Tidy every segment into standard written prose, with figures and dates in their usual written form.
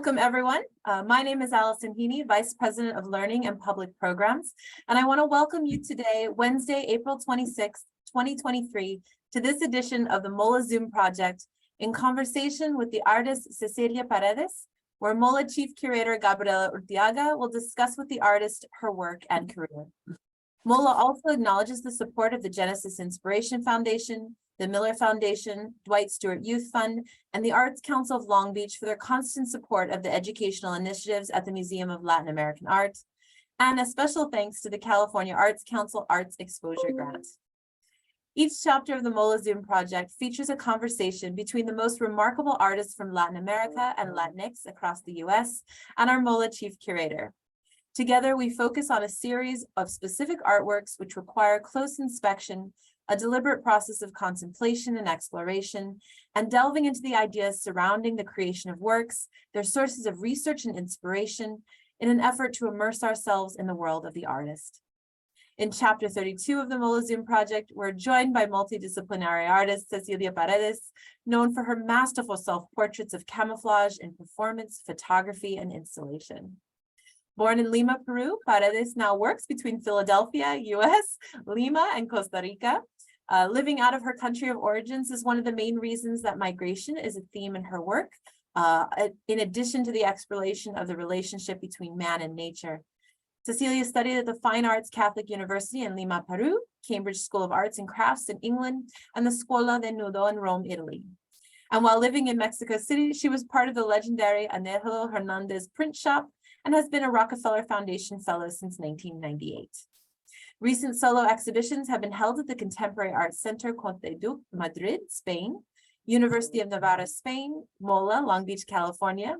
Welcome, everyone. My name is Allison Heaney, Vice President of Learning and Public Programs, and I want to welcome you today, Wednesday, April 26, 2023, to this edition of the MOLAA Zoom Project in conversation with the artist Cecilia Paredes, where MOLAA Chief Curator Gabriela Urteaga will discuss with the artist her work and career. MOLAA also acknowledges the support of the Genesis Inspiration Foundation, the Miller Foundation, Dwight Stewart Youth Fund, and the Arts Council of Long Beach for their constant support of the educational initiatives at the Museum of Latin American Art, and a special thanks to the California Arts Council Arts Exposure Grant. Each chapter of the MOLAA Zoom Project features a conversation between the most remarkable artists from Latin America and Latinxs across the US and our MOLAA Chief Curator. Together, we focus on a series of specific artworks which require close inspection, a deliberate process of contemplation and exploration, and delving into the ideas surrounding the creation of works, their sources of research and inspiration, in an effort to immerse ourselves in the world of the artist. In Chapter 32 of the MOLAA Zoom Project, we're joined by multidisciplinary artist Cecilia Paredes, known for her masterful self-portraits of camouflage in performance, photography, and installation. Born in Lima, Peru, Paredes now works between Philadelphia, US, Lima, and Costa Rica. Living out of her country of origins is one of the main reasons that migration is a theme in her work, in addition to the exploration of the relationship between man and nature. Cecilia studied at the Fine Arts Catholic University in Lima, Peru, Cambridge School of Arts and Crafts in England, and the Scuola de Nudo in Rome, Italy. And while living in Mexico City, she was part of the legendary Anejo Hernandez print shop and has been a Rockefeller Foundation Fellow since 1998. Recent solo exhibitions have been held at the Contemporary Arts Center, Conte-Duc, Madrid, Spain, University of Navarra, Spain, MOLAA, Long Beach, California,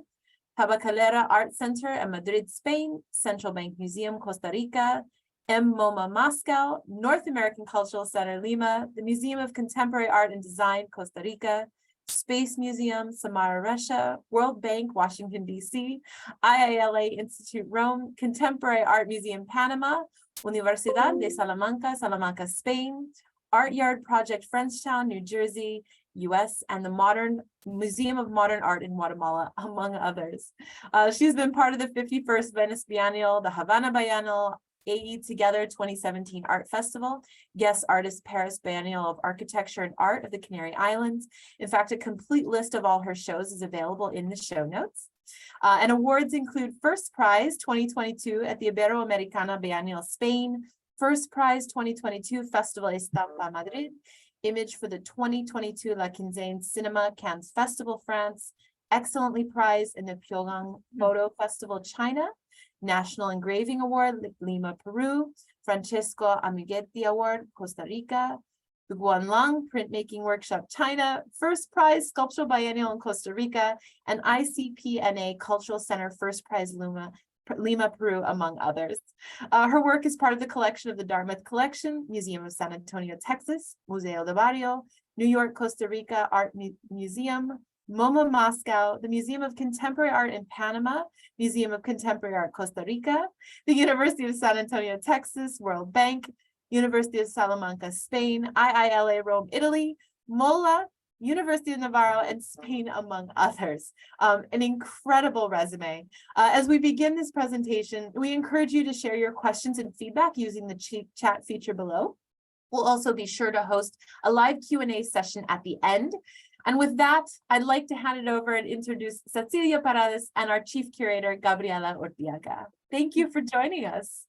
Tabacalera Art Center in Madrid, Spain, Central Bank Museum, Costa Rica, MOMA, Moscow, North American Cultural Center, Lima, the Museum of Contemporary Art and Design, Costa Rica, Space Museum, Samara, Russia, World Bank, Washington, D.C., IILA Institute, Rome, Contemporary Art Museum, Panama, Universidad de Salamanca, Salamanca, Spain, Art Yard Project, Frenchtown, New Jersey, US, and the Museum of Modern Art in Guatemala, among others. She's been part of the 51st Venice Biennial, the Havana Biennial, AE Together 2017 Art Festival, Guest Artist Paris Biennial of Architecture and Art of the Canary Islands. In fact, a complete list of all her shows is available in the show notes. And awards include First Prize 2022 at the Iberoamericana Biennial Spain, First Prize 2022 Festival Estampa Madrid, Image for the 2022 La Quinzaine Cinema Cannes Festival France, excellently prized in the Pyongyang Photo Festival China, National Engraving Award, Lima, Peru, Francesco Amiguetti Award, Costa Rica, the Guanlang Printmaking Workshop, China, First Prize Sculptural Biennial in Costa Rica, and ICPNA Cultural Center First Prize Lima, Peru, among others. Her work is part of the collection of the Dartmouth Collection, Museum of San Antonio, Texas, Museo de Barrio, New York, Costa Rica Art Museum, MoMA Moscow, the Museum of Contemporary Art in Panama, Museum of Contemporary Art Costa Rica, the University of San Antonio, Texas, World Bank, University of Salamanca, Spain, IILA Rome, Italy, MOLAA, University of Navarra, and Spain, among others. An incredible resume. As we begin this presentation, we encourage you to share your questions and feedback using the chat feature below. We'll also be sure to host a live Q&A session at the end. And with that, I'd like to hand it over and introduce Cecilia Paredes and our Chief Curator, Gabriela Urteaga. Thank you for joining us.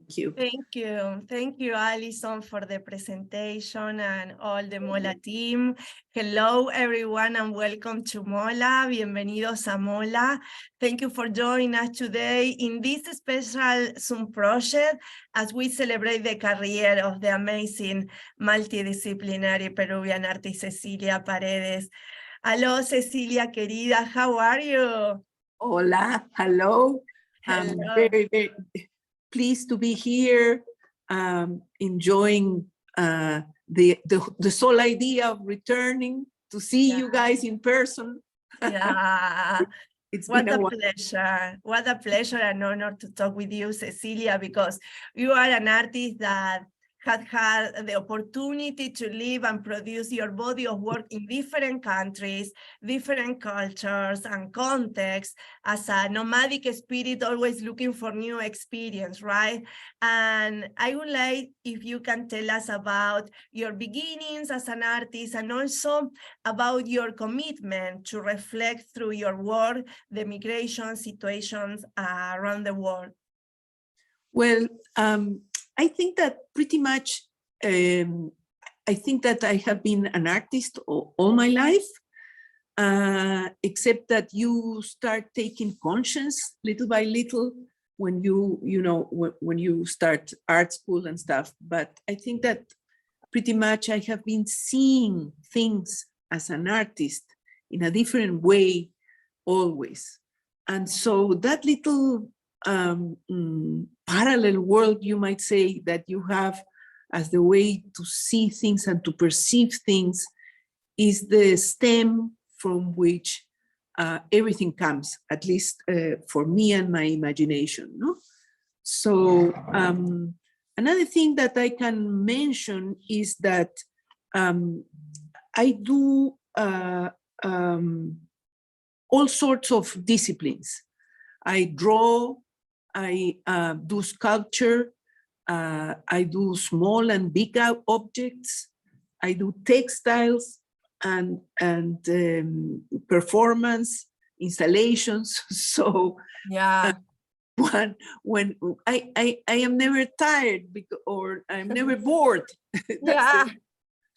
Thank you. Thank you. Thank you, Alison, for the presentation and all the MOLAA team. Hello, everyone, and welcome to MOLAA. Bienvenidos a MOLAA. Thank you for joining us today in this special Zoom project as we celebrate the career of the amazing multidisciplinary Peruvian artist Cecilia Paredes. Hello, Cecilia, querida. How are you? Hola. Hello. I'm very, very pleased to be here, enjoying the sole idea of returning to see you guys in person. Yeah, It's what been a pleasure. What a pleasure and honor to talk with you, Cecilia, because you are an artist that had the opportunity to live and produce your body of work in different countries, different cultures and contexts, as a nomadic spirit, always looking for new experience, right? And I would like if you can tell us about your beginnings as an artist, and also about your commitment to reflect through your work the migration situations around the world. Well, I think that pretty much, I think that I have been an artist all my life, except that you start taking conscience little by little when when you start art school and stuff. But I think that pretty much I have been seeing things as an artist in a different way always. And so that little parallel world, you might say, that you have as the way to see things and to perceive things is the stem from which everything comes, at least for me and my imagination. No? So another thing that I can mention is that I do all sorts of disciplines. I draw, I do sculpture, I do small and big objects, I do textiles and performance, installations. So yeah, when I am never tired or I'm never bored.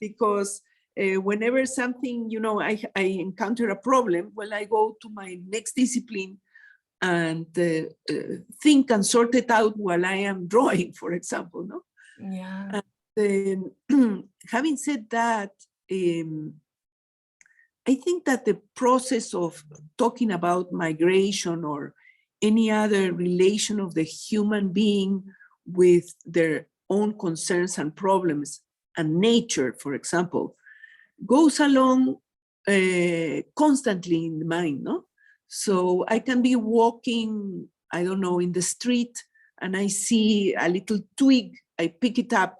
Because whenever something, I encounter a problem, well, I go to my next discipline and think and sort it out while I am drawing, for example. No? Yeah. And, having said that, I think that the process of talking about migration or any other relation of the human being with their own concerns and problems and nature, for example, goes along constantly in the mind, no? So I can be walking, I don't know, in the street and I see a little twig, I pick it up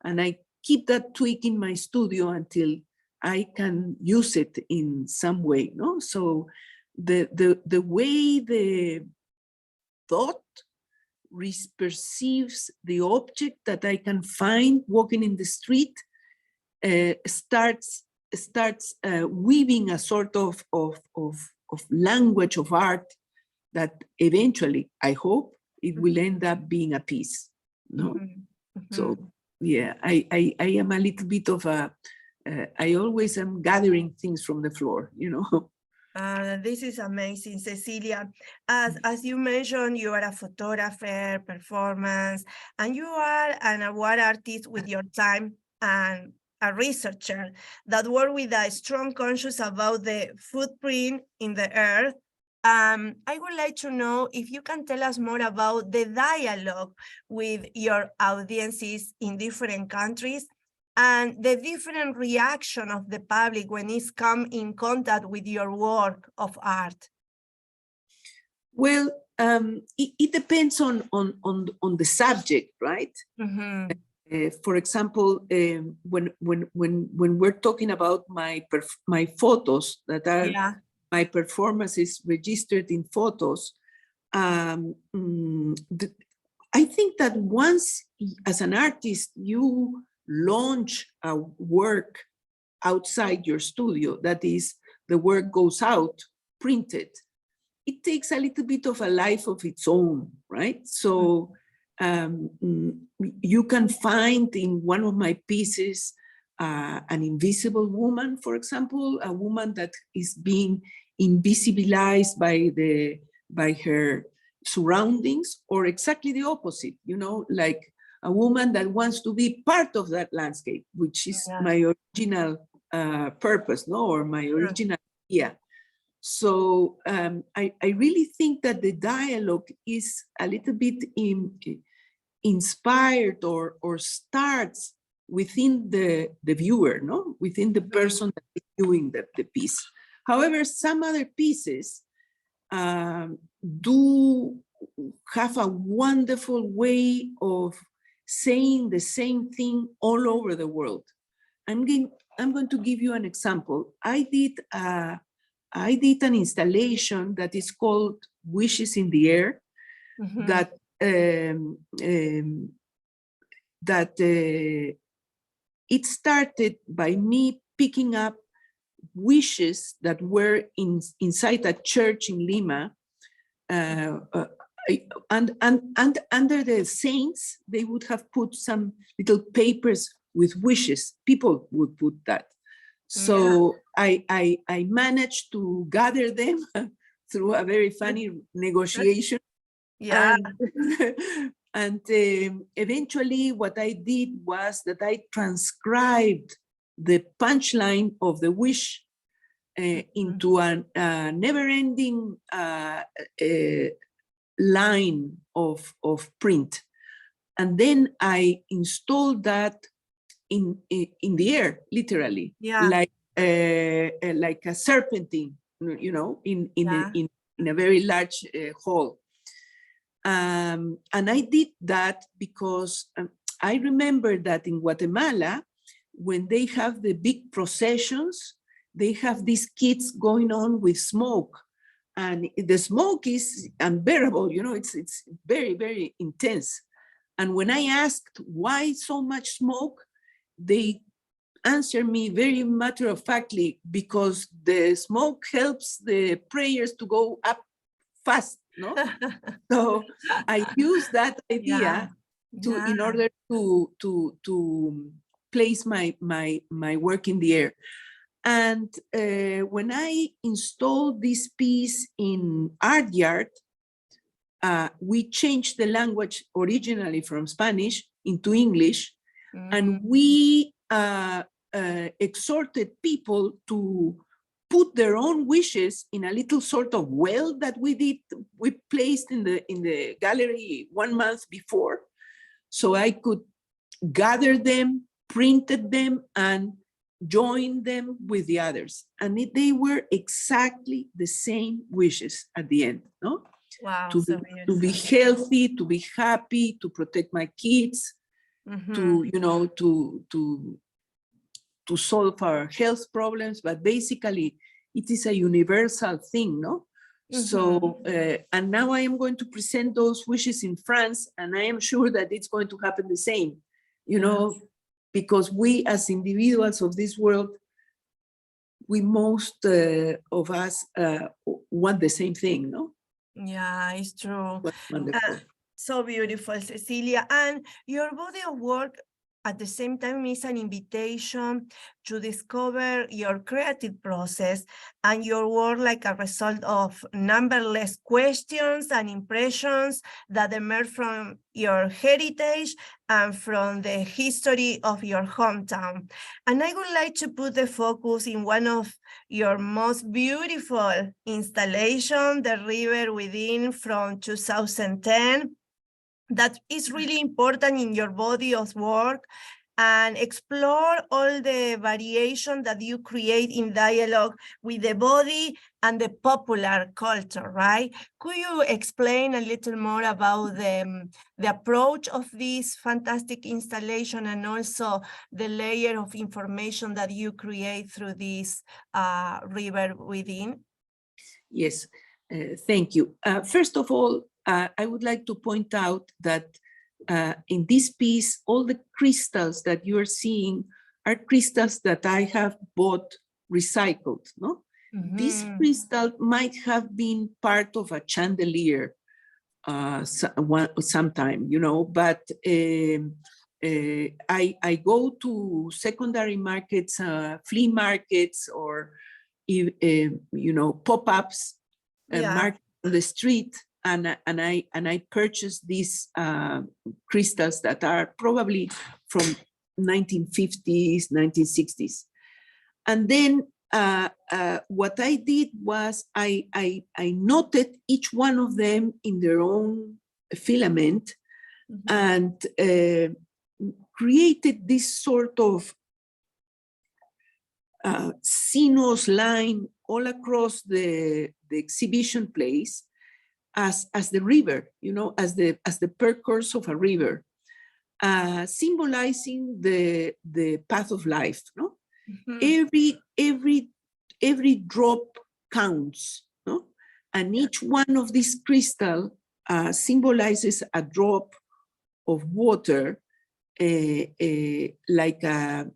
and I keep that twig in my studio until I can use it in some way, no? So the way the thought perceives the object that I can find walking in the street starts weaving a sort of language of art that eventually, I hope, it will end up being a piece. No, so yeah, I am a little bit of a. I always am gathering things from the floor, This is amazing, Cecilia. As you mentioned, you are a photographer, performance, and you are an award artist with your time and a researcher that work with a strong conscience about the footprint in the earth. I would like to know if you can tell us more about the dialogue with your audiences in different countries and the different reaction of the public when it's come in contact with your work of art. Well, it depends on the subject, right? For example, when we're talking about my photos that are my performances registered in photos, I think that once, as an artist, you launch a work outside your studio, that is, the work goes out, printed, it takes a little bit of a life of its own, right? So you can find in one of my pieces an invisible woman, for example, a woman that is being invisibilized by her surroundings, or exactly the opposite, like a woman that wants to be part of that landscape, which is my original purpose, no, or my original idea. So I really think that the dialogue is a little bit inspired or starts within the viewer, no, within the person that is viewing the piece. However, some other pieces do have a wonderful way of saying the same thing all over the world. I'm going to give you an example. I did an installation that is called Wishes in the Air, that it started by me picking up wishes that were inside a church in Lima, and under the saints, they would have put some little papers with wishes. People would put that. So I managed to gather them through a very funny negotiation. Yeah. And eventually what I did was that I transcribed the punchline of the wish into a never-ending line of print. And then I installed that in the air, literally, like a serpentine, you know, in a very large hall. And I did that because I remember that in Guatemala, when they have the big processions, they have these kids going on with smoke, and the smoke is unbearable, you know, it's very, very intense. And when I asked why so much smoke, they answered me very matter-of-factly, because the smoke helps the prayers to go up fast, no? So I used that idea in order to place my work in the air. And when I installed this piece in Art Yard, we changed the language originally from Spanish into English, and we exhorted people to put their own wishes in a little sort of well that we placed in the gallery 1 month before. So I could gather them, printed them, and join them with the others. And they were exactly the same wishes at the end, no? Wow, to be healthy, to be happy, to protect my kids, to, you know, to solve our health problems, but basically it is a universal thing, no? So, and now I am going to present those wishes in France, and I am sure that it's going to happen the same, you know, because we as individuals of this world, we most of us want the same thing, no? Yeah, it's true. Wonderful. So beautiful, Cecilia. And your body of work at the same time is an invitation to discover your creative process and your work like a result of numberless questions and impressions that emerge from your heritage and from the history of your hometown. And I would like to put the focus in one of your most beautiful installation, The River Within from 2010. That is really important in your body of work, and explore all the variation that you create in dialogue with the body and the popular culture, right? Could you explain a little more about the approach of this fantastic installation and also the layer of information that you create through this River Within? Yes, thank you. First of all, I would like to point out that in this piece, all the crystals that you are seeing are crystals that I have bought recycled, no? This crystal might have been part of a chandelier sometime, you know, but I go to secondary markets, flea markets, or you know, pop-ups, market on the street, and I purchased these crystals that are probably from 1950s, 1960s. And then what I did was I noted each one of them in their own filament, and created this sort of sinuous line all across the exhibition place as the river, you know, as the percourse of a river. symbolizing the path of life. No, Mhm. every drop counts. No, and each one of these crystal symbolizes a drop of water, like a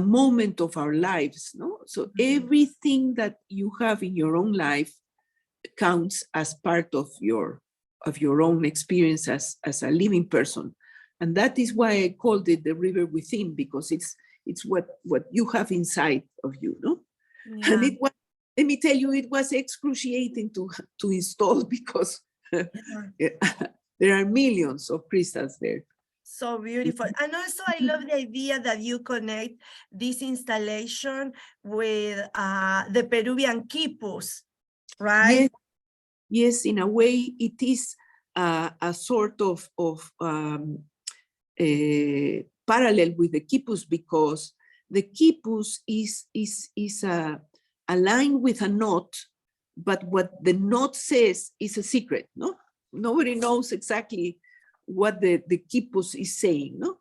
moment of our lives. No, so everything that you have in your own life counts as part of your own experience as a living person. And that is why I called it the river within, because it's what you have inside of you, no? Yeah. And it was, let me tell you, it was excruciating to install because there are millions of crystals there. So beautiful. And also I love the idea that you connect this installation with the Peruvian quipus, right? Yes, in a way it is a sort of parallel with the quipus, because the quipus is a line with a knot, but what the knot says is a secret. No, nobody knows exactly what the quipus is saying. No,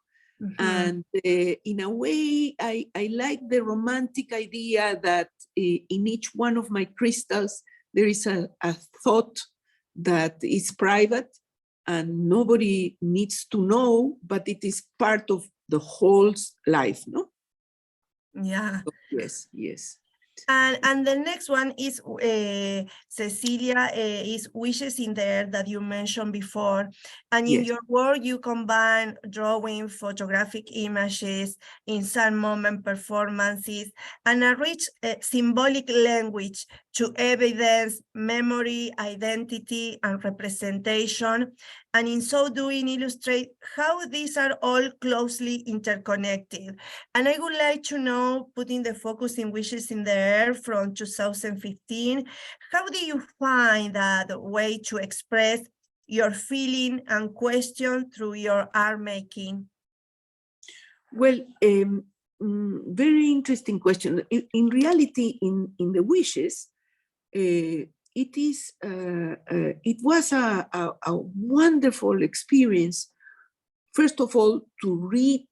and in a way, I like the romantic idea that in each one of my crystals there is a thought that is private and nobody needs to know, but it is part of the whole life, no? Yeah. So, yes. And the next one is Cecilia, is wishes in the air that you mentioned before. And in Yes. your work, you combine drawing, photographic images, in some moment performances, and a rich symbolic language to evidence memory, identity, and representation. And in so doing, illustrate how these are all closely interconnected. And I would like to know, putting the focus in wishes in the air from 2015, how do you find that way to express your feeling and question through your art making? Well, very interesting question. In reality, in the wishes, it was a wonderful experience, first of all, to read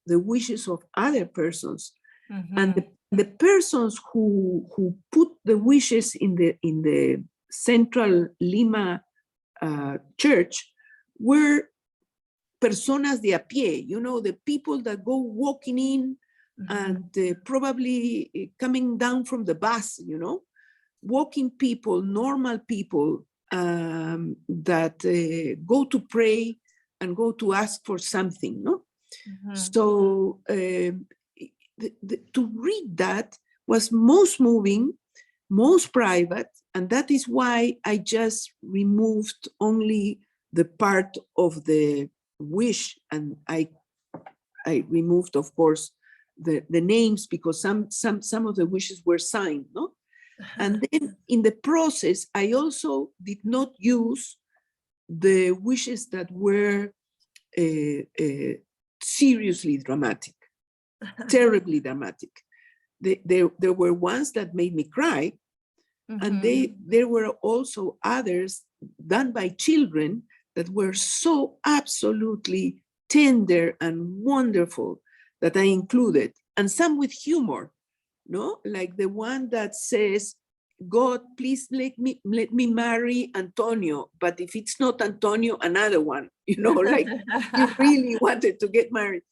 the wishes of other persons. And the persons who put the wishes in the central Lima church were personas de a pie, you know, the people that go walking in and probably coming down from the bus, you know, walking people, normal people that go to pray and go to ask for something, no? So to read that was most moving, most private, and that is why I just removed only the part of the wish, and I removed, of course, the names, because some of the wishes were signed, no? And then in the process, I also did not use the wishes that were seriously dramatic, terribly dramatic. There were ones that made me cry, and there were also others done by children that were so absolutely tender and wonderful that I included, and some with humor, no? Like the one that says, God, please let me marry Antonio, but if it's not Antonio, another one, you know, like you really wanted to get married.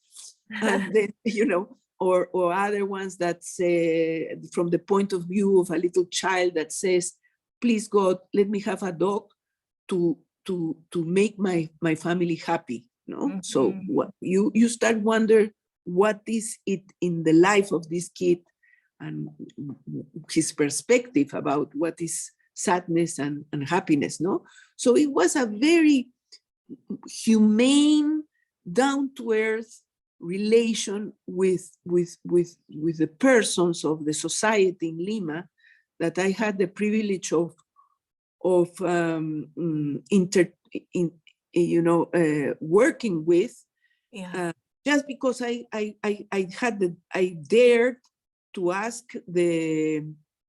And then, you know, or other ones that say, from the point of view of a little child, that says, please God, let me have a dog to make my family happy. No, so what you start wonder what is it in the life of this kid and his perspective about what is sadness and happiness. No, so it was a very humane, down-to-earth relation with the persons of the society in Lima that I had the privilege of working with. Just because I dared to ask the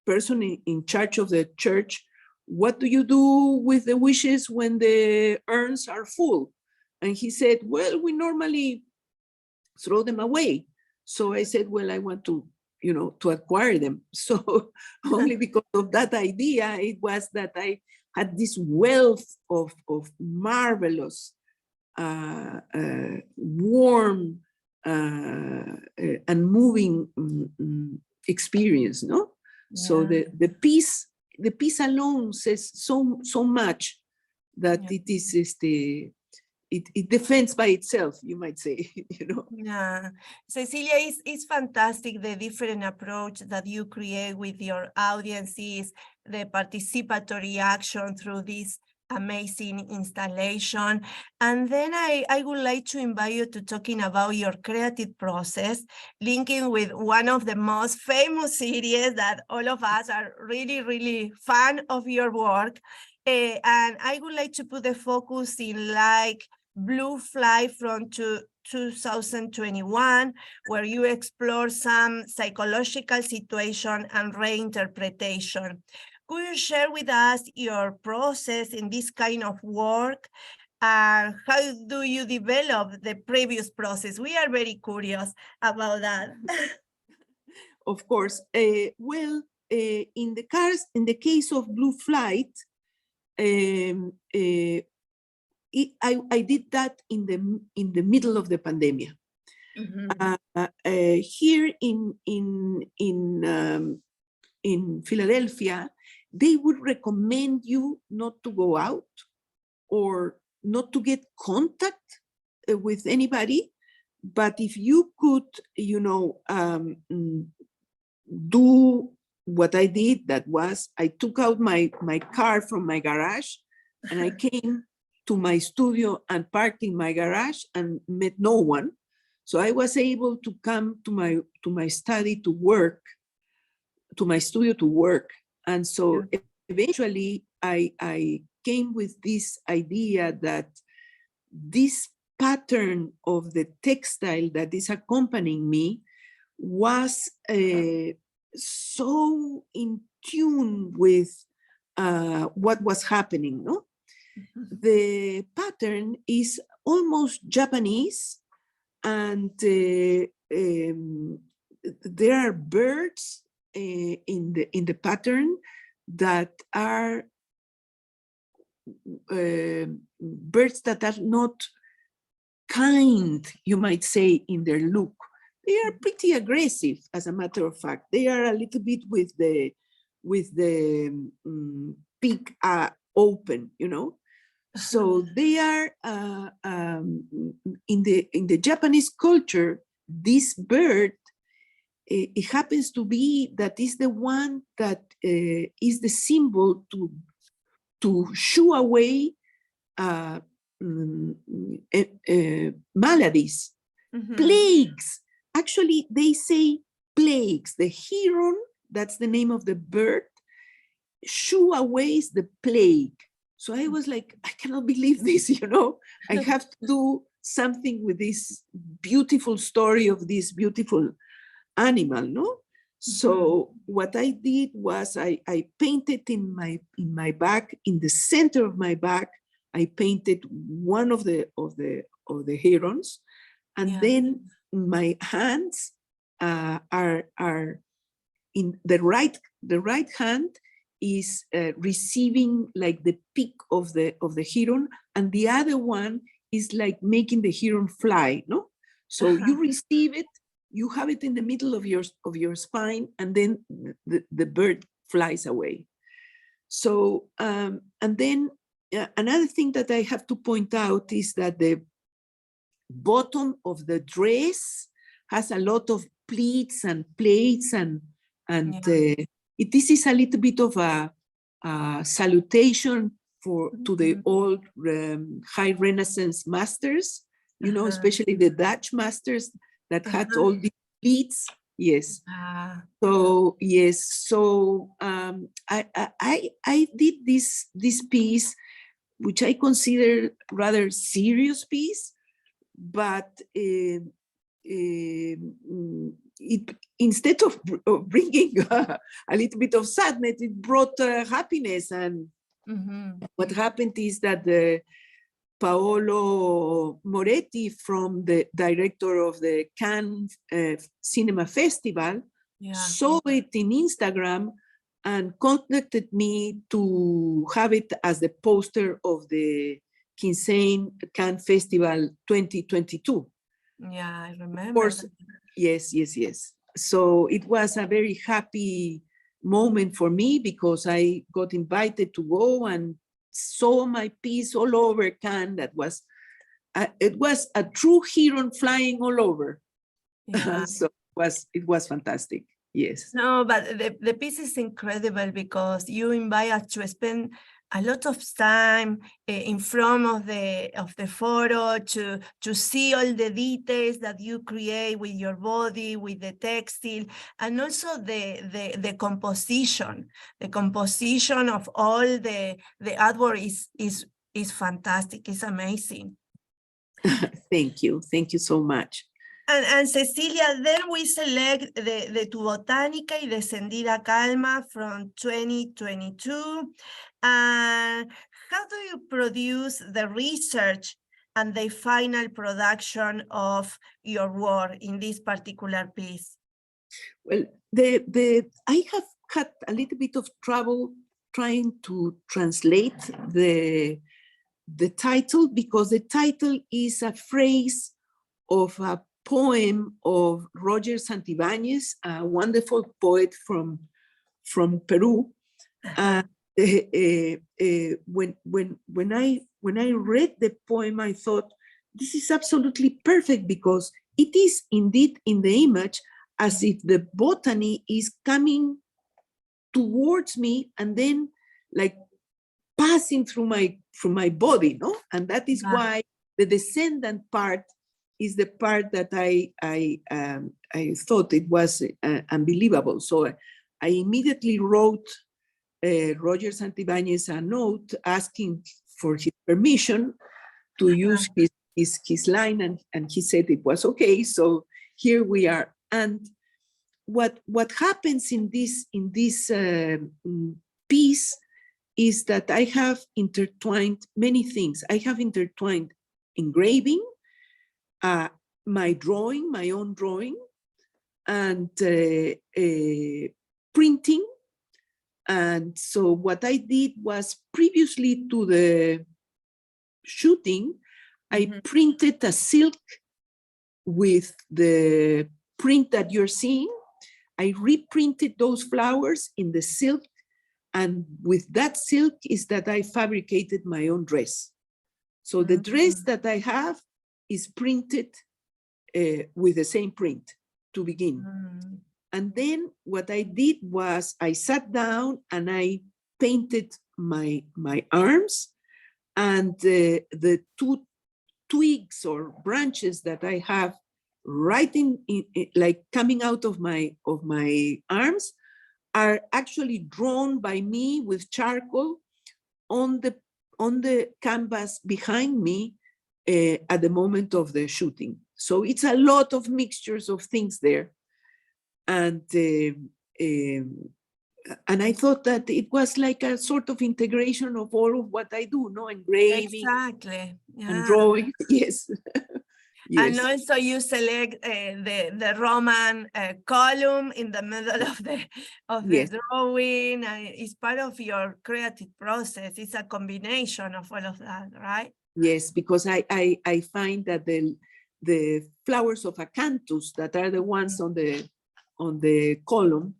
person in charge of the church, what do you do with the wishes when the urns are full? And he said, well, we normally throw them away. So I said, well, I want to, to acquire them. So only because of that idea, it was that I had this wealth of marvelous, warm, and moving experience, no? So the piece alone says so much that it is it defends by itself, you might say, Yeah, Cecilia, it's fantastic the different approach that you create with your audiences, the participatory action through this amazing installation. And then I would like to invite you to talking about your creative process, linking with one of the most famous series that all of us are really, really fan of your work. And I would like to put the focus in like Blue Fly from 2021, where you explore some psychological situation and reinterpretation. Could you share with us your process in this kind of work? And how do you develop the previous process? We are very curious about that. Of course. Well, in the case of Blue Flight, I did that in the middle of the pandemic. Here in Philadelphia, they would recommend you not to go out or not to get contact with anybody. But if you could, do what I did, that was I took out my car from my garage and I came to my studio and parked in my garage and met no one. So I was able to come to my study to work, to my studio to work. And so eventually I came with this idea that this pattern of the textile that is accompanying me was so in tune with what was happening, no? The pattern is almost Japanese, and there are birds in the pattern that are birds that are not kind, you might say, in their look. They are pretty aggressive, as a matter of fact. They are a little bit with the beak open, So they are in the Japanese culture. This bird, it happens to be that is the one that is the symbol to shoo away maladies, plagues. Actually, they say plagues. The heron, that's the name of the bird, shoo away the plague. So I was like, I cannot believe this, I have to do something with this beautiful story of this beautiful animal, no? So what I did was I painted in my back, in the center of my back, I painted one of the herons, and then my hands are in the right hand is receiving like the peak of the heron, and the other one is like making the heron fly, no? So you receive it, you have it in the middle of your spine, and then the bird flies away. So and then another thing that I have to point out is that the bottom of the dress has a lot of pleats and plates, and this is a little bit of a salutation to the old high Renaissance masters, especially the Dutch masters that had all these pleats. Yes. So yes. So I did this piece, which I consider rather serious piece, but it instead of bringing a little bit of sadness, it brought happiness. And what happened is that the Paolo Moretti, from the director of the Cannes Cinema Festival, saw it in Instagram and contacted me to have it as the poster of the Cannes Festival 2022. Yeah, I remember. Of course, yes. So it was a very happy moment for me because I got invited to go and saw my piece all over Cannes. That was, it was a true heron flying all over. Yeah. So it was fantastic. Yes. No, but the piece is incredible because you invite us to spend a lot of time in front of the photo to see all the details that you create with your body, with the textile, and also the composition. The composition of all the artwork is fantastic. It's amazing. Thank you so much. And Cecilia, then we select the Tu Botánica y Descendida Calma from 2022. And how do you produce the research and the final production of your work in this particular piece? Well, I have had a little bit of trouble trying to translate the title, because the title is a phrase of a poem of Roger Santibáñez, a wonderful poet from Peru. When I read the poem, I thought, this is absolutely perfect, because it is indeed in the image as if the botany is coming towards me and then like passing through my body, no? And that is why the descendant part is the part that I thought it was unbelievable. So I immediately wrote Roger Santibáñez a note asking for his permission to use his line, and he said it was okay. So here we are. And what happens in this piece is that I have intertwined many things. I have intertwined engraving, my own drawing, and printing. And so what I did was, previously to the shooting, I printed a silk with the print that you're seeing. I reprinted those flowers in the silk, and with that silk is that I fabricated my own dress. So the dress that I have is printed with the same print to begin. And then what I did was I sat down and I painted my arms, and the two twigs or branches that I have right in like coming out of my arms are actually drawn by me with charcoal on the canvas behind me at the moment of the shooting. So it's a lot of mixtures of things there. And I thought that it was like a sort of integration of all of what I do, no? Engraving, exactly, and drawing, yes. Yes. And also you select the Roman column in the middle of the drawing. It's part of your creative process. It's a combination of all of that, right? Yes, because I find that the flowers of acanthus that are the ones on the column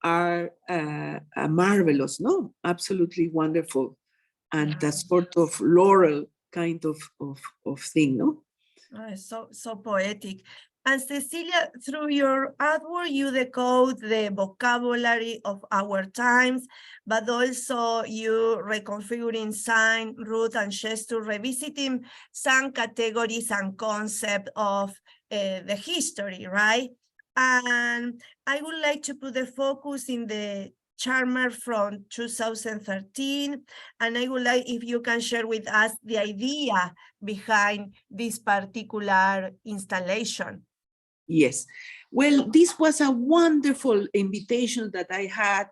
are marvelous, no? Absolutely wonderful, and a sort of laurel kind of thing, no? So poetic. And Cecilia, through your artwork, you decode the vocabulary of our times, but also you reconfiguring sign, root, and gesture, revisiting some categories and concepts of the history, right? And I would like to put the focus in the Charmer from 2013, and I would like if you can share with us the idea behind this particular installation. Yes, well, this was a wonderful invitation that I had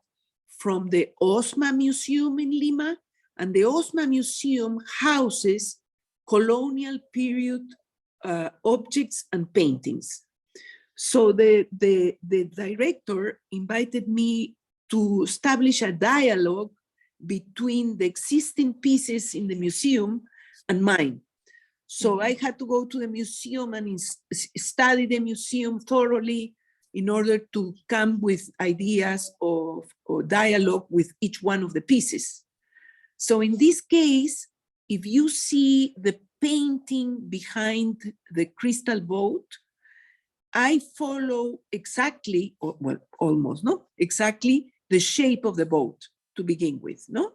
from the OSMA Museum in Lima, and the OSMA Museum houses colonial period objects and paintings. So the director invited me to establish a dialogue between the existing pieces in the museum and mine. So I had to go to the museum and study the museum thoroughly in order to come with ideas of or dialogue with each one of the pieces. So in this case, if you see the painting behind the crystal boat, I follow exactly, or well, almost, no? Exactly the shape of the boat to begin with, no?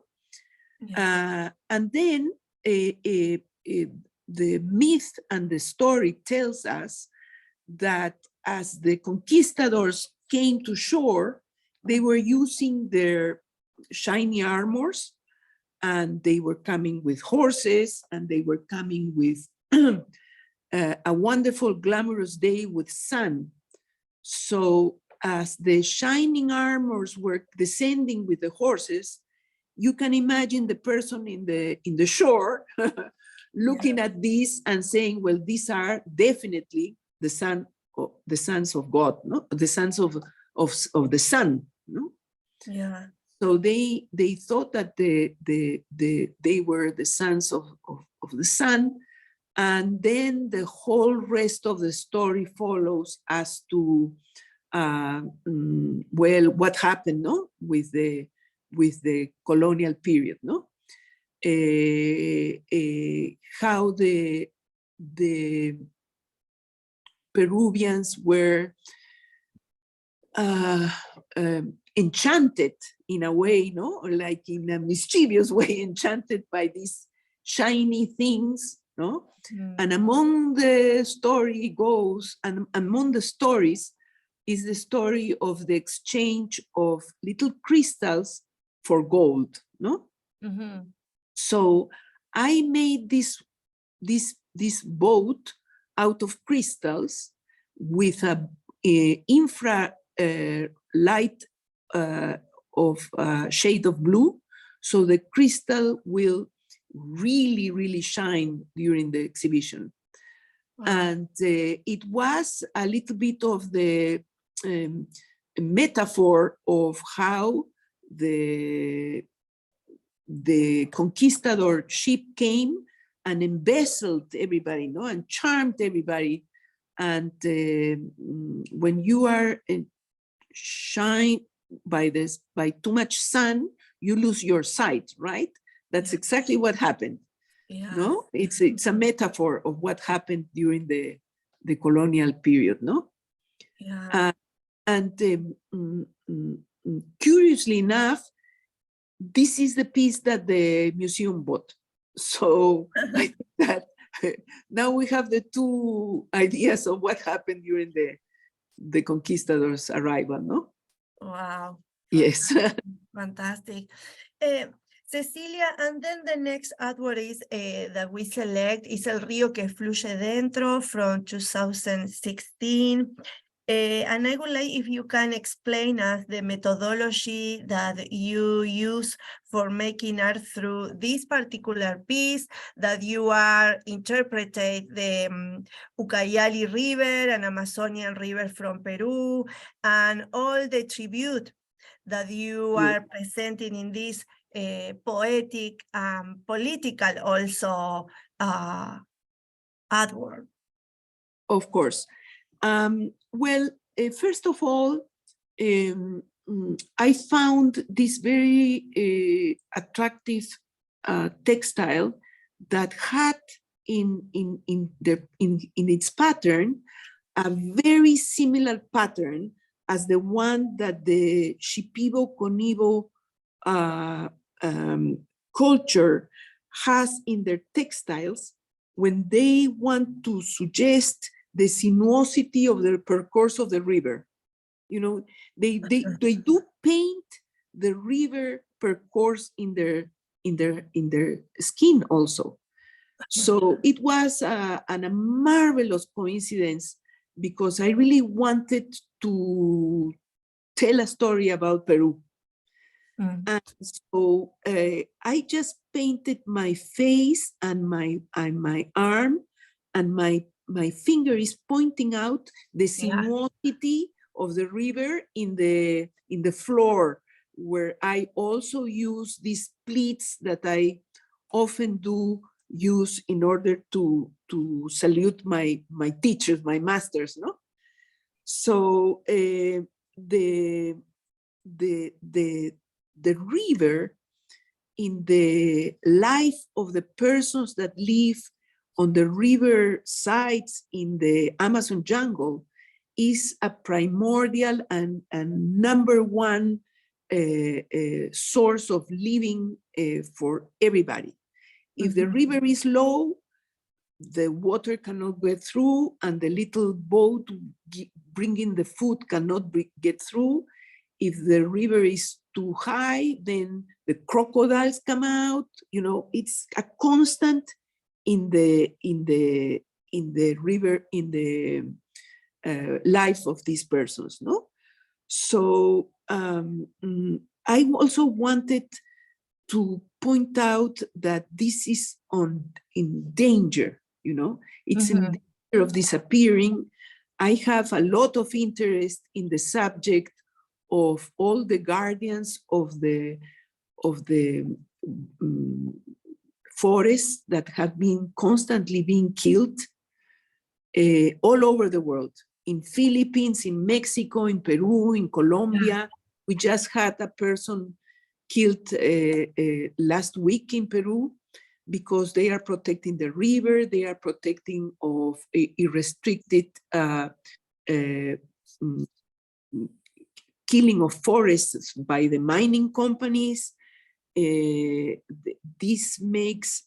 Yeah. And then the myth and the story tells us that as the conquistadors came to shore, they were using their shiny armors, and they were coming with horses, and they were coming with a wonderful, glamorous day with sun. So as the shining armors were descending with the horses, you can imagine the person in the shore looking at this and saying, well, these are definitely the sons of God, no? The sons of the sun, no? Yeah. So they thought that they were the sons of the sun, and then the whole rest of the story follows as to well, what happened, no, with the colonial period, no, how the Peruvians were enchanted in a way, no, like in a mischievous way, enchanted by these shiny things, no? And among the story goes, and among the stories is the story of the exchange of little crystals for gold, no? So I made this boat out of crystals with a infra light of shade of blue, so the crystal will really shine during the exhibition. Wow. And it was a little bit of the metaphor of how the conquistador ship came and embezzled everybody, no, and charmed everybody. And when you are shined by too much sun, you lose your sight, right? That's exactly what happened. Yeah. No, it's a metaphor of what happened during the colonial period, no? Yeah. And curiously enough, this is the piece that the museum bought. So I think that now we have the two ideas of what happened during the conquistadors' arrival, no? Wow. Yes. Fantastic. Cecilia, and then the next artwork is that we select is El Río que Fluye Dentro from 2016. And I would like if you can explain us the methodology that you use for making art through this particular piece, that you are interpreting the Ucayali River and Amazonian River from Peru, and all the tribute that you are presenting in this poetic, political also artwork. Of course. Well, first of all, I found this very attractive textile that had in its pattern a very similar pattern as the one that the Shipibo Conibo culture has in their textiles when they want to suggest the sinuosity of the course of the river. You know, they do paint the river course in their skin also. So it was a marvelous coincidence, because I really wanted to tell a story about Peru. And so I just painted my face and my arm, and my finger is pointing out the sinuosity of the river in the floor, where I also use these pleats that I often do use in order to salute my teachers, my masters, no? So the river, in the life of the persons that live on the river sides in the Amazon jungle, is a primordial and number one source of living for everybody. If the river is low, the water cannot get through, and the little boat bringing the food cannot get through. If the river is too high, then the crocodiles come out. You know, it's a constant in the river, in the life of these persons, no? So I also wanted to point out that this is in danger, you know, it's in danger of disappearing. I have a lot of interest in the subject of all the guardians of the forests that have been constantly being killed all over the world, in Philippines, in Mexico, in Peru, in Colombia. We just had a person killed last week in Peru because they are protecting the river, they are protecting of irrestricted killing of forests by the mining companies. This makes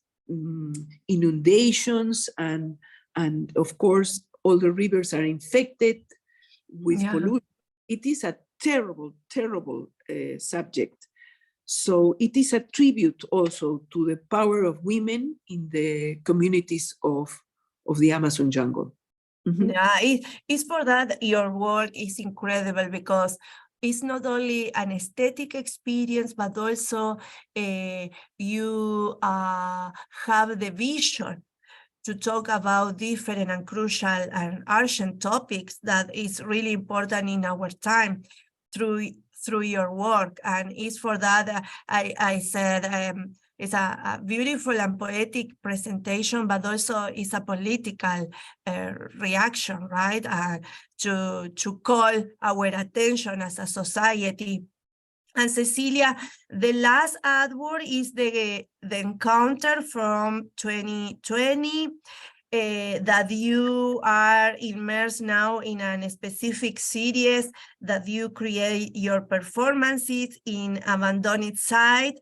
inundations, and of course all the rivers are infected with pollution. It is a terrible, terrible subject. So it is a tribute also to the power of women in the communities of the Amazon jungle. Yeah, it's for that your work is incredible, because it's not only an aesthetic experience, but also you have the vision to talk about different and crucial and urgent topics that is really important in our time through your work. And it's for that I said it's a beautiful and poetic presentation, but also it's a political reaction, right? To call our attention as a society. And Cecilia, the last artwork is the encounter from 2020 that you are immersed now in a specific series that you create your performances in abandoned site.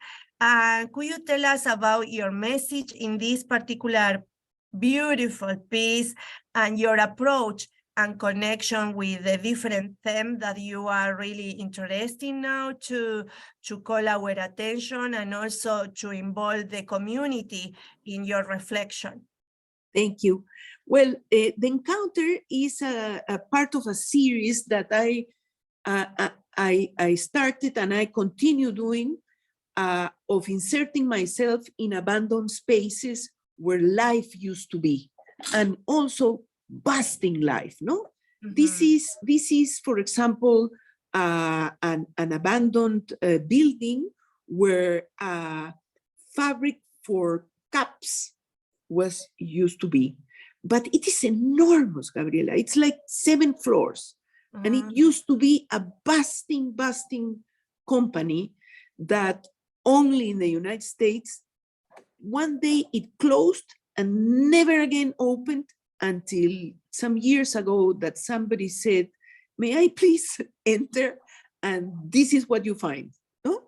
Could you tell us about your message in this particular beautiful piece and your approach and connection with the different themes that you are really interested in now to call our attention and also to involve the community in your reflection? Thank you. Well, the encounter is a part of a series that I started and I continue doing of inserting myself in abandoned spaces where life used to be, and also busting life, no? This is, for example, an abandoned building where fabric for cups used to be, but it is enormous, Gabriela. It's like 7 floors, and it used to be a busting company that only in the United States. One day it closed and never again opened until some years ago that somebody said, "May I please enter?" And this is what you find. No?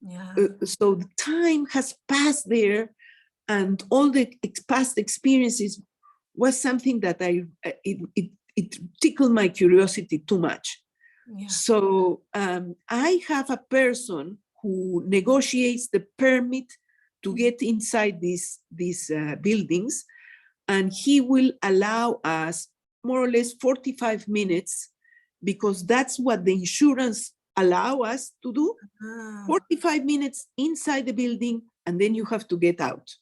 Yeah. So the time has passed there, and all the past experiences was something that it tickled my curiosity too much. Yeah. So I have a person who negotiates the permit to get inside these buildings, and he will allow us more or less 45 minutes, because that's what the insurance allow us to do. 45 minutes inside the building, and then you have to get out.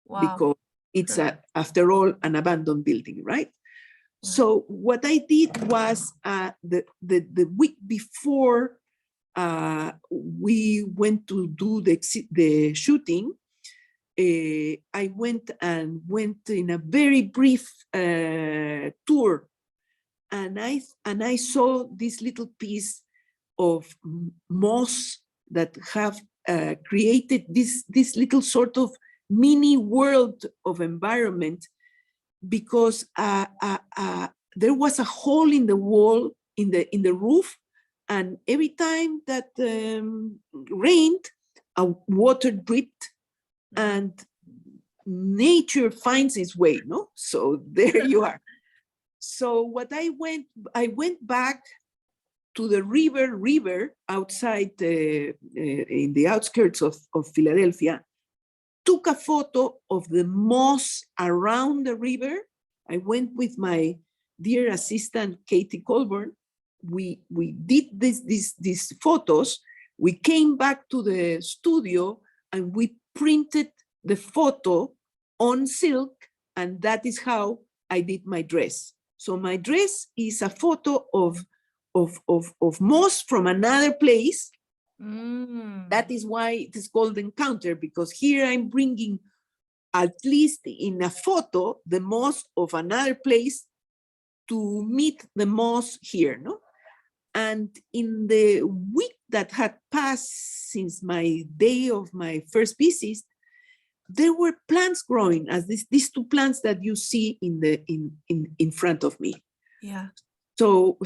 Wow. Because it's, Correct. after all, an abandoned building, right? So what I did was the week before we went to do the shooting, I went in a very brief tour, and I saw this little piece of moss that have created this little sort of mini world of environment, because there was a hole in the wall in the roof, and every time that rained, water dripped, and nature finds its way, no? So there you are. So what I went back to the river outside in the outskirts of Philadelphia, took a photo of the moss around the river. I went with my dear assistant, Katie Colburn. We did these photos. We came back to the studio and we printed the photo on silk, and that is how I did my dress. So my dress is a photo of moss from another place. That is why it is called encounter, because here I'm bringing, at least in a photo, the moss of another place to meet the moss here, no? And in the week that had passed since my day of my first visit, there were plants growing, as these two plants that you see in front of me. Yeah. So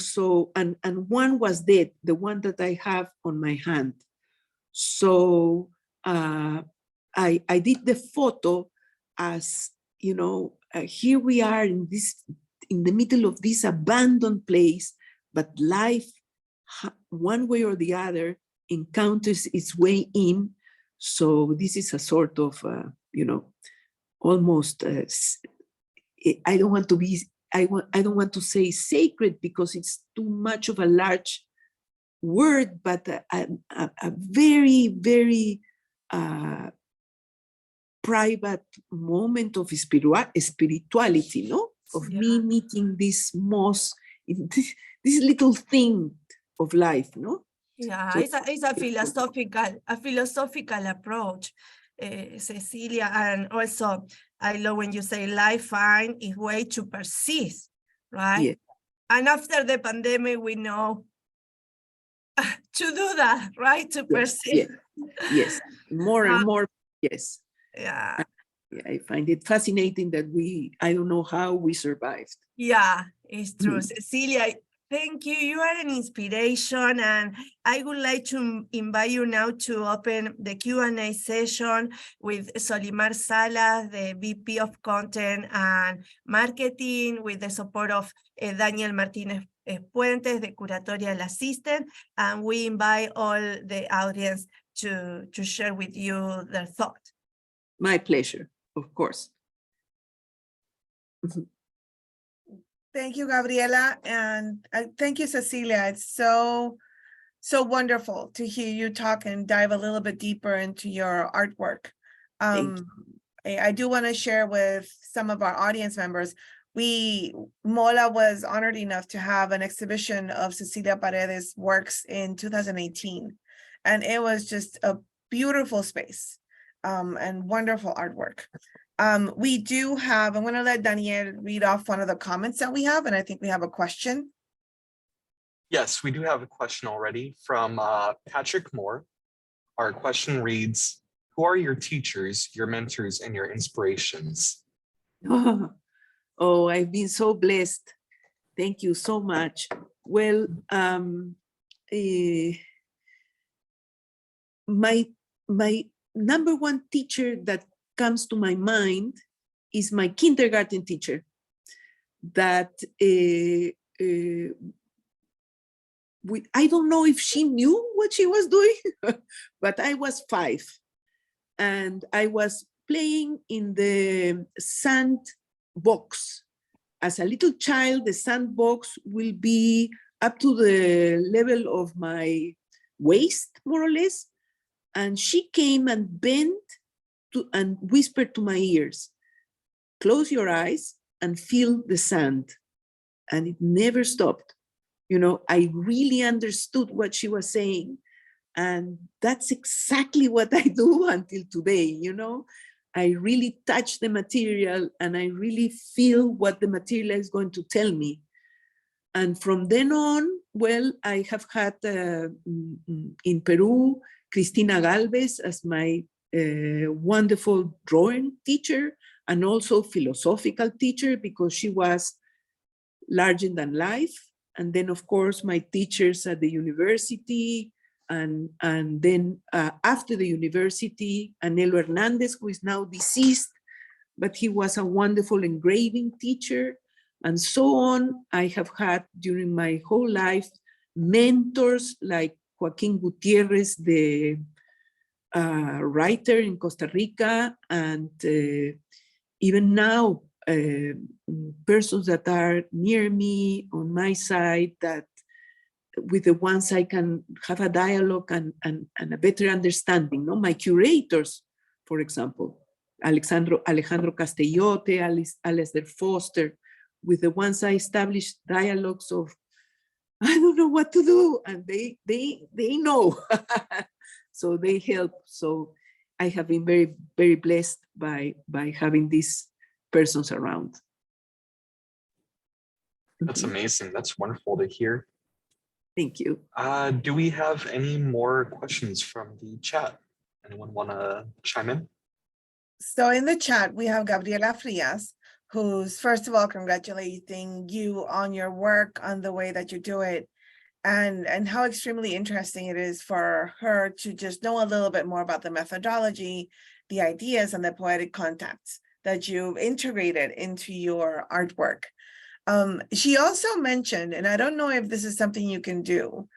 and one was dead, the one that I have on my hand. So I did the photo as, you know, here we are in the middle of this abandoned place, but life, one way or the other, encounters its way in. So this is a sort of, you know, almost, I don't want to say sacred, because it's too much of a large word, but a very, very private moment of spirituality, no? Of me meeting this moss, this little thing of life, no? Yeah, So, it's a philosophical approach, Cecilia, and also I love when you say life find its way to persist, right? yeah. And after the pandemic, we know to do that, right? To persist. Yes. More and more, yes. Yeah. I find it fascinating that I don't know how we survived. Yeah, it's true. Cecilia, thank you. You are an inspiration, and I would like to invite you now to open the Q&A session with Solimar Salas, the VP of Content and Marketing, with the support of Daniel Martinez Puentes, the curatorial assistant, and we invite all the audience to share with you their thought. My pleasure, of course. Thank you, Gabriela, and thank you, Cecilia. It's so wonderful to hear you talk and dive a little bit deeper into your artwork. I do want to share with some of our audience members, MOLAA was honored enough to have an exhibition of Cecilia Paredes' works in 2018, and it was just a beautiful space and wonderful artwork. We do have, I'm going to let Daniel read off one of the comments that we have, and I think we have a question. Yes, we do have a question already from Patrick Moore. Our question reads, who are your teachers, your mentors, and your inspirations? Oh, I've been so blessed. Thank you so much. Well, my number one teacher that comes to my mind is my kindergarten teacher that I don't know if she knew what she was doing, but I was 5 and I was playing in the sandbox. As a little child, the sandbox will be up to the level of my waist, more or less. And she came and bent and whispered to my ears, close your eyes and feel the sand. And it never stopped. You know, I really understood what she was saying. And that's exactly what I do until today, you know. I really touch the material and I really feel what the material is going to tell me. And from then on, well, I have had in Peru, Cristina Galvez as my wonderful drawing teacher and also philosophical teacher because she was larger than life. And then, of course, my teachers at the university, and then after the university, Anelo Hernandez, who is now deceased, but he was a wonderful engraving teacher, and so on. I have had during my whole life mentors like Joaquin Gutierrez, the writer in Costa Rica, and even now, persons that are near me on my side, that with the ones I can have a dialogue and a better understanding. No, my curators, for example, Alejandro Castellote, Alistair Foster, with the ones I established dialogues of, I don't know what to do, and they know, so they help. So I have been very, very blessed by having these persons around. That's amazing. That's wonderful to hear. Thank you. Do we have any more questions from the chat? Anyone want to chime in? So in the chat, we have Gabriela Frias, who's first of all congratulating you on your work, on the way that you do it, and how extremely interesting it is for her to just know a little bit more about the methodology, the ideas, and the poetic contacts that you've integrated into your artwork. She also mentioned, and I don't know if this is something you can do,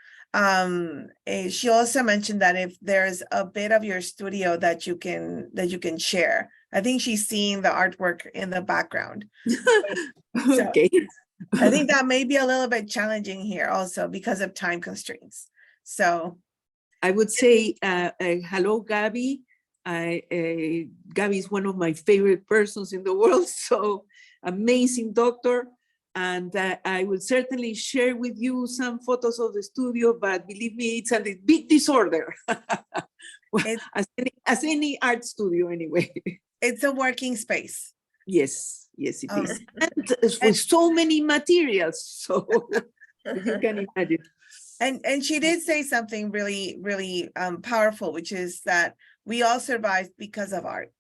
she also mentioned that if there's a bit of your studio that you can share. I think she's seeing the artwork in the background. So Okay. I think that may be a little bit challenging here also because of time constraints. So I would say, hello, Gabby. Gabby is one of my favorite persons in the world, so amazing doctor. And I will certainly share with you some photos of the studio, but believe me, it's a big disorder. as any art studio anyway. it's a working space. Yes, yes, it is. And with so many materials, so you can imagine. And she did say something really, really powerful, which is that we all survived because of art.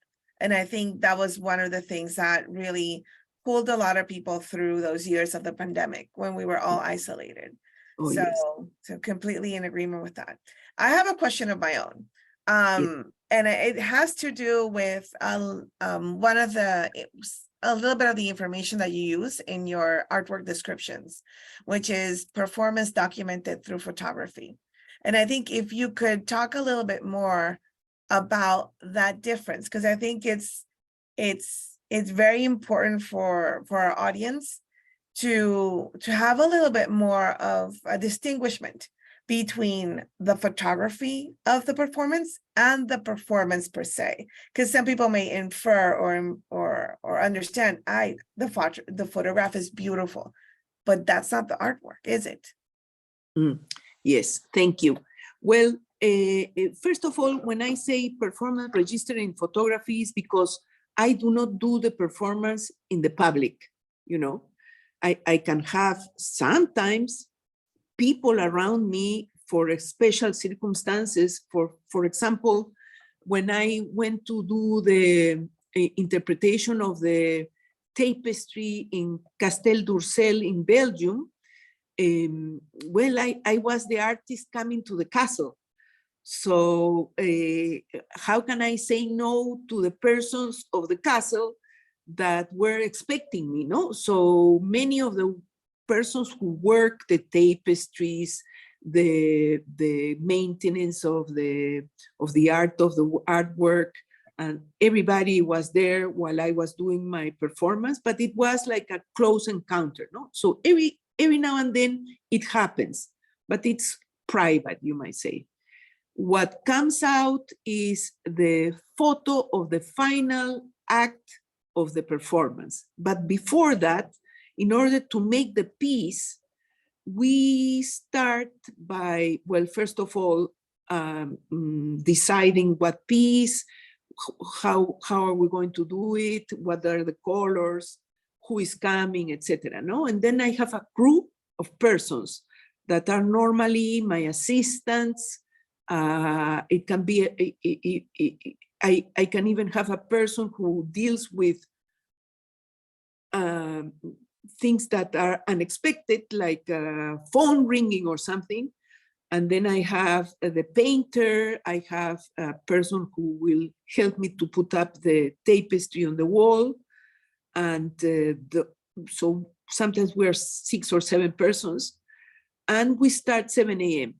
And I think that was one of the things that really pulled a lot of people through those years of the pandemic when we were all isolated. Oh, so, yes. so completely in agreement with that. I have a question of my own. And it has to do with a little bit of the information that you use in your artwork descriptions, which is performance documented through photography. And I think if you could talk a little bit more about that difference, because I think it's very important for our audience to have a little bit more of a distinguishment between the photography of the performance and the performance per se, because some people may infer or understand, the photograph is beautiful, but that's not the artwork, is it? Yes, thank you. Well, first of all, when I say performance registered in photography, is because I do not do the performance in the public, you know. I can have sometimes people around me for special circumstances. For example, when I went to do the interpretation of the tapestry in Castel d'Ursel in Belgium, well, I was the artist coming to the castle. So how can I say no to the persons of the castle that were expecting me, no? So many of the persons who work the tapestries, the maintenance of the art of the artwork, and everybody was there while I was doing my performance, but it was like a close encounter, no? So every now and then it happens, but it's private, you might say. what comes out is the photo of the final act of the performance. But before that, in order to make the piece, we start by, well, first of all, deciding what piece, how are we going to do it, what are the colors, who is coming, etc. No, and then I have a group of persons that are normally my assistants. It can be I can even have a person who deals with things that are unexpected, like phone ringing or something. And then I have the painter, I have a person who will help me to put up the tapestry on the wall. And so sometimes we're 6 or 7 persons, and we start 7 a.m.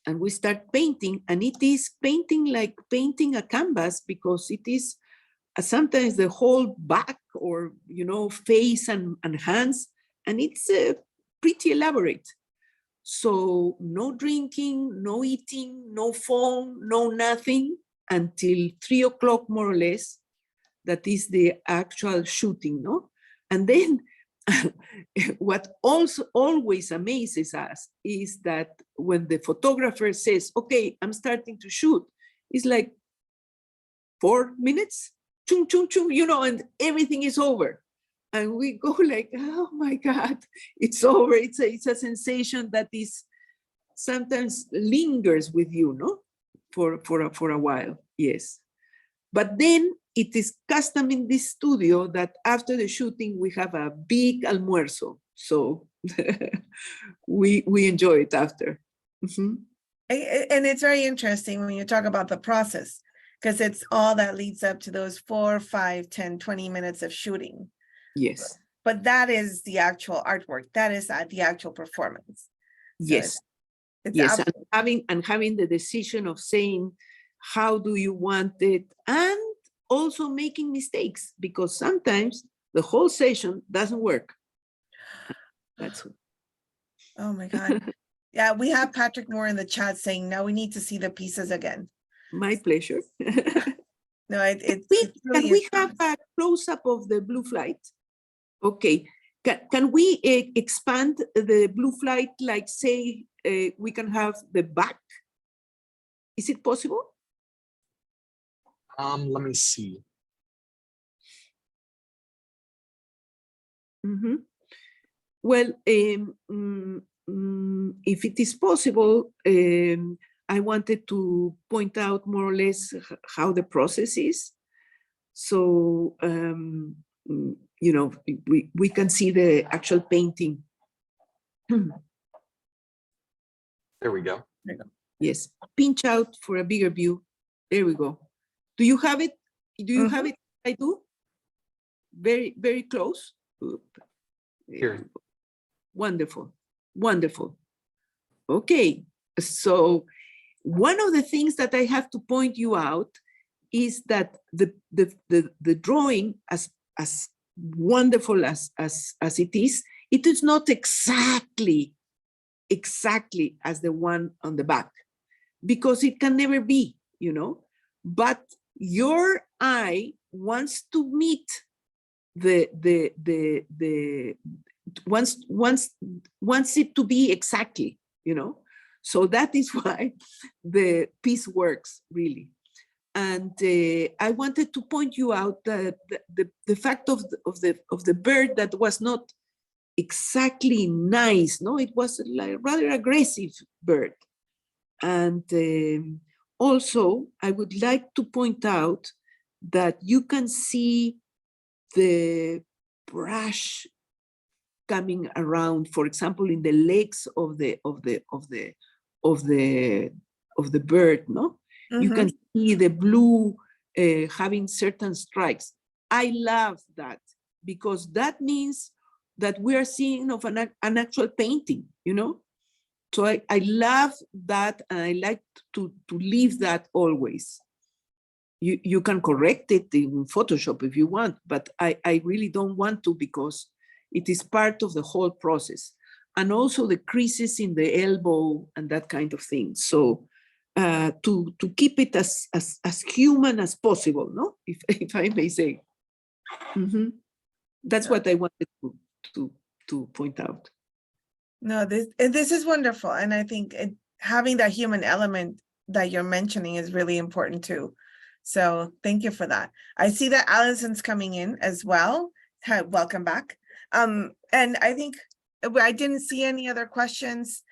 and we start painting, and it is painting like painting a canvas, because it is sometimes the whole back or, you know, face and hands, and it's pretty elaborate. So no drinking, no eating, no phone, no nothing until 3 o'clock more or less. That is the actual shooting, no? And then what also always amazes us is that when the photographer says, okay, I'm starting to shoot, it's like 4 minutes, chung, chung, chung, you know, and everything is over. And we go like, oh my God, it's over. It's a sensation that is sometimes lingers with you, no? For a while, yes. But then it is custom in this studio that after the shooting, we have a big almuerzo. So we enjoy it after. Mm-hmm. And it's very interesting when you talk about the process, because it's all that leads up to those 4, 5, 10, 20 minutes of shooting. Yes. But that is the actual artwork. That is the actual performance. So yes. it's Yes, and having the decision of saying, how do you want it? And also making mistakes, because sometimes the whole session doesn't work. That's oh my God. Yeah, we have Patrick Moore in the chat saying, now we need to see the pieces again. my pleasure. No, it's Can really we have a close-up of the blue flight? Okay, can we expand the blue flight, like say, we can have the back? Is it possible? Let me see. Mm-hmm. Well, if it is possible, I wanted to point out more or less how the process is. So, you know, we can see the actual painting. There we go. Yes, pinch out for a bigger view. There we go. Do you have it? Do you have it? I do. Very, very close. Here. Wonderful, wonderful. Okay, so one of the things that I have to point you out is that the drawing, as wonderful as it is not exactly as the one on the back, because it can never be, you know, but your eye wants to meet wants it to be exactly, you know. So that is why the piece works really. And I wanted to point you out that the fact of the bird that was not exactly nice, no, it was like rather aggressive bird. And also I would like to point out that you can see the brush coming around, for example, in the legs of the bird, no? You can see the blue having certain stripes. I love that, because that means that we are seeing of an actual painting, you know? So I love that, and I like to leave that always. You can correct it in Photoshop if you want, but I really don't want to, because it is part of the whole process. And also the creases in the elbow and that kind of thing. So to keep it as human as possible, no? If I may say. That's what I wanted to point out. No, this is wonderful. And I think having that human element that you're mentioning is really important too. So thank you for that. I see that Allison's coming in as well. Hi, welcome back. And I think I didn't see any other questions.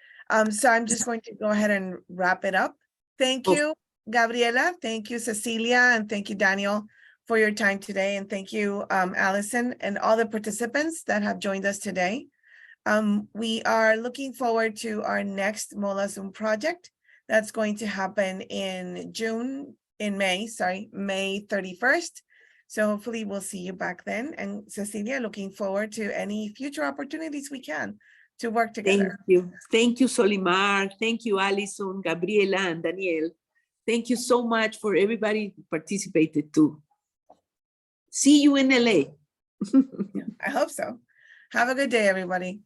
So I'm just going to go ahead and wrap it up. Thank you, Gabriela. Thank you, Cecilia. And thank you, Daniel, for your time today. And thank you, Allison, and all the participants that have joined us today. We are looking forward to our next MOLAA Zoom project. That's going to happen in May 31st. So hopefully we'll see you back then. And Cecilia, looking forward to any future opportunities we can to work together. Thank you. Thank you, Solimar. Thank you, Allison, Gabriela, and Daniel. Thank you so much for everybody who participated too. See you in LA. I hope so. Have a good day, everybody.